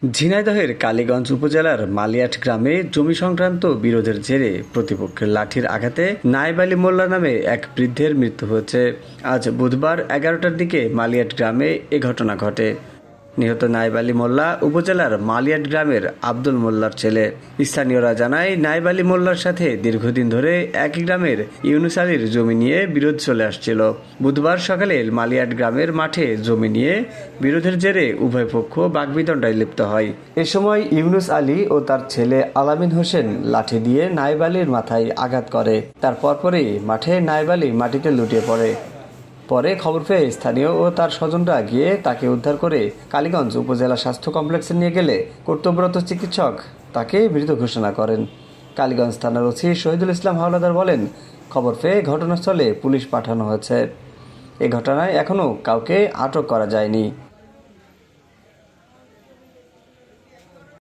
ঝিনাইদহের কালীগঞ্জ উপজেলার মালিয়াট গ্রামে জমি সংক্রান্ত বিরোধের জেরে প্রতিপক্ষের লাঠির আঘাতে নায়েব আলী মোল্লা নামে এক বৃদ্ধের মৃত্যু হয়েছে। আজ বুধবার 11টার দিকে মালিয়াট গ্রামে এ ঘটনা ঘটে। নিহত নায়েব আলী মোল্লা উপজেলার মালিয়াট গ্রামের আব্দুল মোল্লার ছেলে। স্থানীয়রা জানায়, নায়েব আলী মোল্লার সাথে দীর্ঘদিন ধরে একই গ্রামের ইউনুস আলীর জমি নিয়ে বিরোধ চলে আসছিল। বুধবার সকালে মালিয়াট গ্রামের মাঠে জমি নিয়ে বিরোধের জেরে উভয় পক্ষ বাগবিতণ্ডায় লিপ্ত হয়। এ সময় ইউনুস আলী ও তার ছেলে আলামিন হোসেন লাঠি দিয়ে নায়েব আলীর মাথায় আঘাত করে। তার পরপরই মাঠে নায়েব আলী মাটিতে লুটিয়ে পড়ে। পরে খবর পেয়ে স্থানীয় ও তার স্বজনরা গিয়ে তাকে উদ্ধার করে কালীগঞ্জ উপজেলা স্বাস্থ্য কমপ্লেক্সে নিয়ে গেলে কর্তব্যরত চিকিৎসক তাকে মৃত ঘোষণা করেন। কালীগঞ্জ থানার ওসি শহীদুল ইসলাম হাওলাদার বলেন, খবর পেয়ে ঘটনাস্থলে পুলিশ পাঠানো হয়েছে। এ ঘটনায় এখনও কাউকে আটক করা যায়নি।